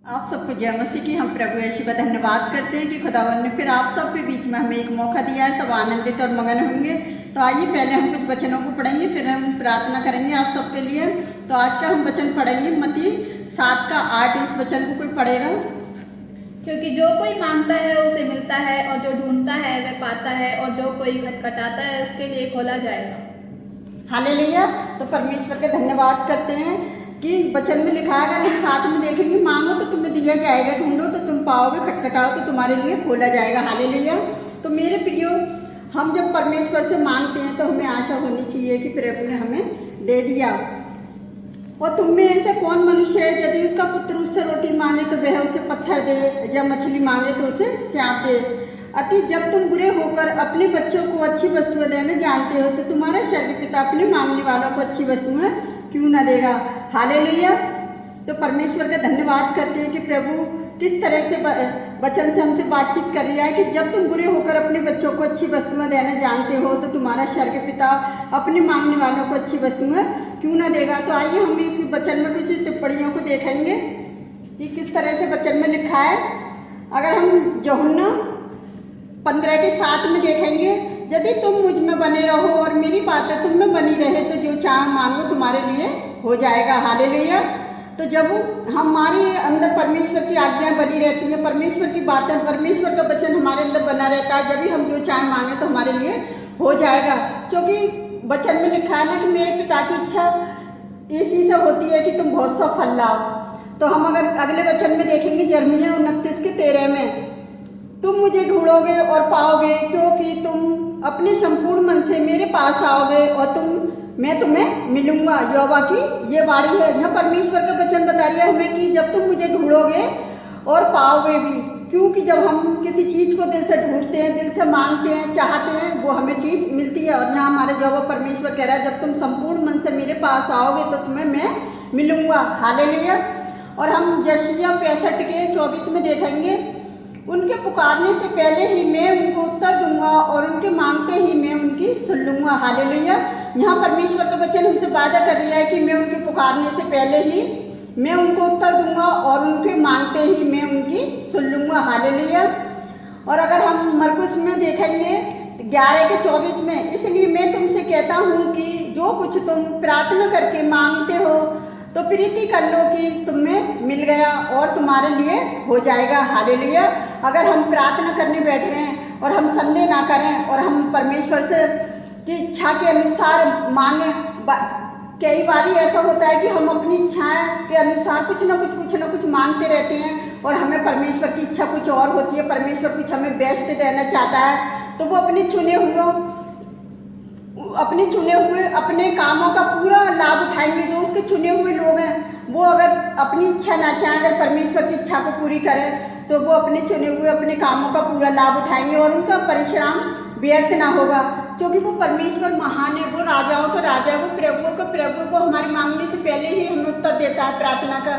आप सबको जय मसीह की। हम प्रभु यीशु का धन्यवाद करते हैं कि खुदावन ने फिर आप सब के बीच में हमें एक मौका दिया है। सब आनंदित और मगन होंगे। तो आइए पहले हम कुछ वचनों को पढ़ेंगे, फिर हम प्रार्थना करेंगे आप सबके लिए। तो आज का हम वचन पढ़ेंगे मत्ती 7:8। इस वचन को कोई पढ़ेगा? क्योंकि जो कोई मांगता है उसे मिलता है, और जो ढूंढता है वह पाता है, और जो कोई खटखटाता है उसके लिए खोला जाएगा। हालेलुया। तो परमेश्वर के धन्यवाद करते हैं कि वचन में लिखा है, अगर हम साथ में देखेंगे, मांगो तो तुम्हें दिया जाएगा, ढूंढो तो तुम पाओगे, खटखटाओ तो तुम्हारे लिए खोला जाएगा। हालेलुया। तो मेरे प्रियो, हम जब परमेश्वर से मांगते हैं तो हमें आशा होनी चाहिए कि प्रभु ने हमें दे दिया। और तुम में ऐसे कौन मनुष्य है यदि उसका पुत्र उससे रोटी मांगे तो वह उसे पत्थर दे, या मछली मांगे तो उसे सांप दे? अति जब तुम बुरे होकर अपने बच्चों को अच्छी वस्तुएं देने जानते हो तो तुम्हारा स्वर्गीय पिता अपने मांगने वालों को अच्छी वस्तुएं क्यों ना देगा। हालेलुया। तो परमेश्वर का धन्यवाद करते हैं कि प्रभु किस तरह से वचन से हमसे बातचीत कर रहा है कि जब तुम बुरे होकर अपने बच्चों को अच्छी वस्तुएं देने जानते हो तो तुम्हारा स्वर्गीय पिता अपने मांगने वालों को अच्छी वस्तुएं क्यों ना देगा। तो आइए हम इस वचन में कुछ टिप्पणियों को देखेंगे कि किस तरह से वचन में लिखा है। अगर हम यूहन्ना 15:7 में देखेंगे, यदि तुम मुझ में बने रहो और मेरी बातें तुम में बनी रहे तो जो चाह मांगो तुम्हारे लिए हो जाएगा। हालेलुया। तो जब हमारे अंदर परमेश्वर की आज्ञाएं बनी रहती हैं, परमेश्वर की बातें, परमेश्वर का वचन हमारे अंदर बना रहता है, जब भी हम जो चाहे मांगे तो हमारे लिए हो जाएगा। क्योंकि वचन में लिखा है ना कि मेरे पिता की इच्छा इसी से होती है कि तुम बहुत सा फल लाओ। तो हम अगर अगले वचन में देखेंगे, यिर्मयाह 29:13 में, तुम मुझे ढूंढोगे और पाओगे क्योंकि तुम अपने संपूर्ण मन से मेरे पास आओगे और मैं तुम्हें मिलूंगा। यहोवा की ये वाणी है। यहाँ परमेश्वर का वचन बता रहा है हमें कि जब तुम मुझे ढूंढोगे और पाओगे भी, क्योंकि जब हम किसी चीज को दिल से ढूंढते हैं, दिल से मांगते हैं, चाहते हैं, वो हमें चीज मिलती है। और यहाँ हमारे यहोवा परमेश्वर कह रहा है, जब तुम संपूर्ण मन से मेरे पास आओगे तो तुम्हें मैं मिलूंगा। हालेलुया। और हम यशायाह 65:24 में देखेंगे, उनके पुकारने से पहले ही मैं उनको उत्तर दूंगा और उनके मांगते ही मैं उनकी सुन लूंगा। हालेलुया। यहाँ परमेश्वर का वचन हमसे वादा कर रहा है कि मैं उनके पुकारने से पहले ही मैं उनको उत्तर दूंगा और उनके मांगते ही मैं उनकी सुन लूंगा। हालेलुया। और अगर हम मरकुस में देखेंगे 11:24 में, इसलिए मैं तुमसे कहता हूँ कि जो कुछ तुम प्रार्थना करके मांगते हो तो प्रीति कर लो कि तुम्हें मिल गया और तुम्हारे लिए हो जाएगा। हालेलुया। अगर हम प्रार्थना करने बैठ रहे हैं और हम संदेह ना करें और हम परमेश्वर से की इच्छा के अनुसार मांगे, कई बार ऐसा होता है कि हम अपनी इच्छाएं के अनुसार कुछ ना कुछ मांगते रहते हैं और हमें परमेश्वर की इच्छा कुछ और होती है। परमेश्वर कुछ हमें बेस्ट देना चाहता है, तो वो अपने चुने हुए अपने कामों का पूरा लाभ उठाएंगे। जो उसके चुने हुए लोग हैं, वो अगर अपनी इच्छा ना चाहें, अगर परमेश्वर की इच्छा को पूरी करें, तो वो अपने चुने हुए अपने कामों का पूरा लाभ उठाएंगे और उनका परिश्रम व्यर्थ ना होगा। क्योंकि वो परमेश्वर महान है, वो राजाओं का राजा, वो प्रभुओं का प्रभु, वो हमारी मांगने से पहले ही हमें उत्तर देता है प्रार्थना का।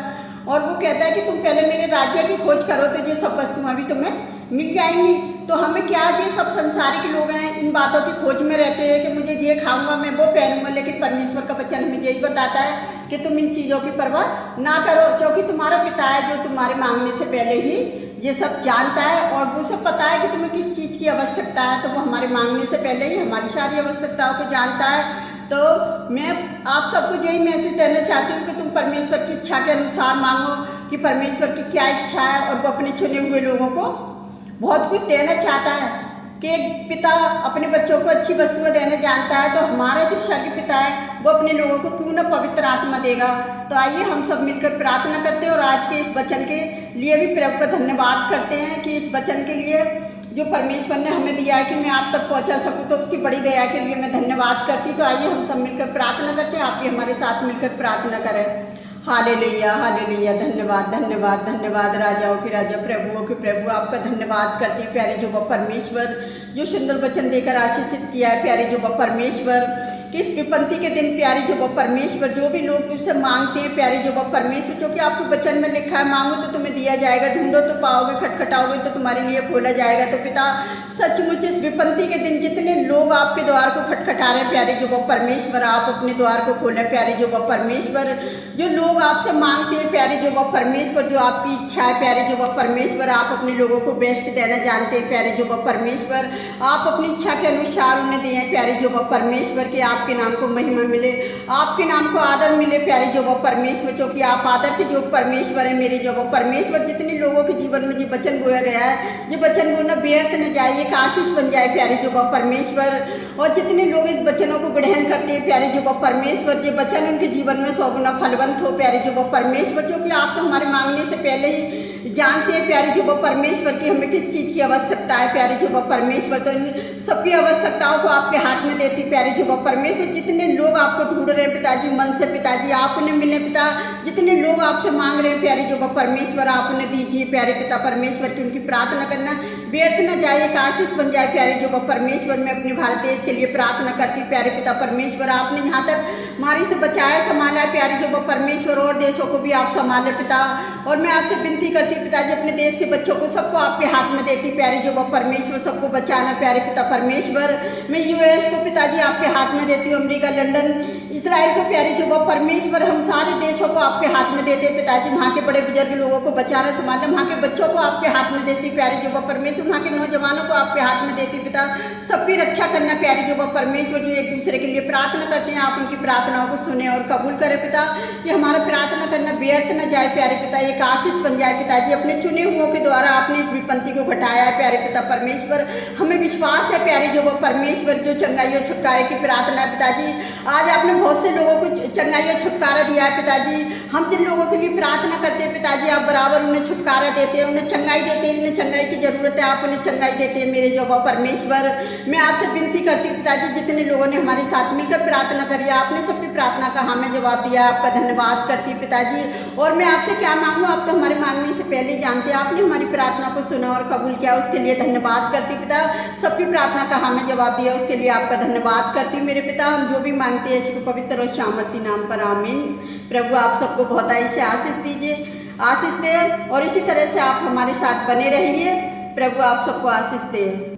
और वो कहता है कि तुम पहले मेरे राज्य की खोज करो तो ये सब वस्तुएं भी तुम्हें मिल जाएंगी। तो हमें क्या, ये सब संसारिक लोग हैं, इन बातों की खोज में रहते हैं कि मुझे ये खाऊंगा, मैं वो पहनूंगा, लेकिन परमेश्वर का वचन हमें यही बताता है कि तुम इन चीजों की परवाह ना करो, क्योंकि तुम्हारा पिता है जो तुम्हारे मांगने से पहले ही ये सब जानता है और वो सब पता है कि तुम्हें किस चीज की आवश्यकता है। तो वो हमारे मांगने से पहले ही हमारी सारी आवश्यकताओं को जानता है। तो मैं आप सबको यही मैसेज देना चाहती हूँ कि तुम परमेश्वर की इच्छा के अनुसार मांगो कि परमेश्वर की क्या इच्छा है। और वो अपने चुने हुए लोगों को बहुत कुछ देना चाहता है कि एक पिता अपने बच्चों को अच्छी वस्तुएं देने जानता है, तो हमारा जो स्वर्गीय पिता है वो अपने लोगों को क्यों ना पवित्र आत्मा देगा। तो आइए हम सब मिलकर प्रार्थना करते हैं और आज के इस वचन के लिए भी प्रभु का धन्यवाद करते हैं कि इस वचन के लिए जो परमेश्वर ने हमें दिया है कि मैं आप तक पहुंचा सकूं, तो उसकी बड़ी दया के लिए मैं धन्यवाद करती। तो आइए हम सब मिलकर प्रार्थना करते हैं। आप भी हमारे साथ मिलकर प्रार्थना करें। Hallelujah, hallelujah. धन्यवाद, धन्यवाद, धन्यवाद। राजाओं के राजा, प्रभुओं के प्रभु, आपका धन्यवाद करती है प्यारे जो परमेश्वर, जो सुंदर वचन देकर आशीषित किया है। प्यारे जो परमेश्वर कि इस विपत्ति के दिन प्यारे जो वो परमेश्वर, जो भी लोग तुझसे मांगते हैं प्यारे जो वो परमेश्वर, क्योंकि आपके वचन में लिखा है मांगो तो तुम्हें दिया जाएगा, ढूंढो तो पाओगे, खटखटाओगे तो तुम्हारे लिए खोला जाएगा। तो पिता सचमुच इस विपत्ति के दिन जितने लोग आपके द्वार को खटखटा रहे हैं प्यारे जो वो परमेश्वर, आप अपने द्वार को खोलें प्यारे जो वो परमेश्वर। जो लोग आपसे मांगते हैं प्यारे जो वो परमेश्वर, जो आपकी इच्छा है प्यारे जो वो परमेश्वर, आप अपने लोगों को बेस्ट देना जानते हैं प्यारे जो वो परमेश्वर। आप अपनी इच्छा के अनुसार उन्हें दें प्यारे जो वो परमेश्वर, कि आपके नाम को महिमा मिले, आपके नाम को आदर मिले प्यारे जो वो परमेश्वर, क्योंकि आप आदर के जो परमेश्वर है मेरे जो वो परमेश्वर। जितने लोगों के जीवन में जो वचन बोया गया है, ये वचन बोना व्यर्थ न जाए, एक आशीष बन जाए प्यारे जो वो परमेश्वर। और जितने लोग इस वचनों को ग्रहण करते हैं प्यारे जो वो परमेश्वर, ये वचन उनके जीवन में 100 गुना फलवंत हो प्यारे जो वो परमेश्वर, क्योंकि आप तो हमारे मांगने से पहले ही जानते हैं प्यारे जो वो परमेश्वर की हमें किस चीज की आवश्यकता है प्यारे जो वो परमेश्वर। तो इन सबकी आवश्यकताओं को आपके हाथ में देती प्यारे जो वो परमेश्वर। जितने लोग आपको ढूंढ रहे हैं पिताजी मन से, पिताजी आप उन्हें मिले पिता। जितने लोग आपसे मांग रहे हैं प्यारे जो वो परमेश्वर, आप उन्हें दीजिए प्यारे पिता परमेश्वर, की उनकी प्रार्थना करना व्यर्थ न जाए, एक आशीष बन जाए प्यारे जो वो परमेश्वर। मैं अपने भारत देश के लिए प्रार्थना करती प्यारे पिता परमेश्वर, आपने यहाँ तक मारी से बचाया संभाला है प्यारे जो वो परमेश्वर, और देशों को भी आप संभाले पिता। और मैं आपसे विनती करती पिताजी, अपने देश के बच्चों को सबको आपके हाथ में देती प्यारे जो वो परमेश्वर, सबको बचाना प्यारे पिता परमेश्वर। मैं यूएस को पिताजी आपके हाथ में देती हूँ, अमेरिका, लंदन, इजराइल को प्यारे जो वो परमेश्वर, हम सारे देशों को आपके हाथ में देते पिताजी। वहाँ के बड़े बुजुर्ग लोगों को बचाना संभालना, वहाँ के बच्चों को आपके हाथ में देती प्यारे जो वो परमेश्वर, वहाँ के नौजवानों को आपके हाथ में देती पिता। सबकी रक्षा करना प्यारे जो वो परमेश्वर, जो एक दूसरे के लिए प्रार्थना करते हैं, आप उनकी प्रार्थनाओं को सुने और कबूल करें पिता। कि हमारा प्रार्थना करना व्यर्थ न जाए प्यारे पिता, एक आशीष बन जाए पिताजी। अपने चुने हुओं के द्वारा आपने इस विपत्ति को घटाया है प्यारे पिता परमेश्वर। हमें विश्वास है प्यारे जो वो परमेश्वर, जो चंगाई और छुटकारे की प्रार्थना है पिताजी। आज आपने बहुत से लोगों को चंगाई और छुटकारा दिया है पिताजी। हम जिन लोगों के लिए प्रार्थना करते हैं पिताजी, आप बराबर उन्हें छुटकारा देते हैं, उन्हें चंगाई देते हैं। उन्हें चंगाई की जरूरत है, आप उन्हें चंगाई देते हैं मेरे जो वो परमेश्वर। मैं आपसे विनती करती हूँ पिताजी, जितने लोगों ने हमारे साथ मिलकर प्रार्थना करी, आपने सबकी प्रार्थना का हमें जवाब दिया, आपका धन्यवाद करती हूँ पिताजी। और मैं आपसे क्या मांगूँ, आप तो हमारे मांगने से पहले जानते हैं। आपने हमारी प्रार्थना को सुना और कबूल किया, उसके लिए धन्यवाद करती पिता। सबकी प्रार्थना का हमें जवाब दिया, उसके लिए आपका धन्यवाद करती हूँ मेरे पिता। हम जो भी मांगते हैं इसको पवित्र और सामर्थी नाम पर आमीन। प्रभु आप सबको बहुत से आशीष दीजिए, आशीष दे, और इसी तरह से आप हमारे साथ बने रहिए। प्रभु आप सबको आशीष दे।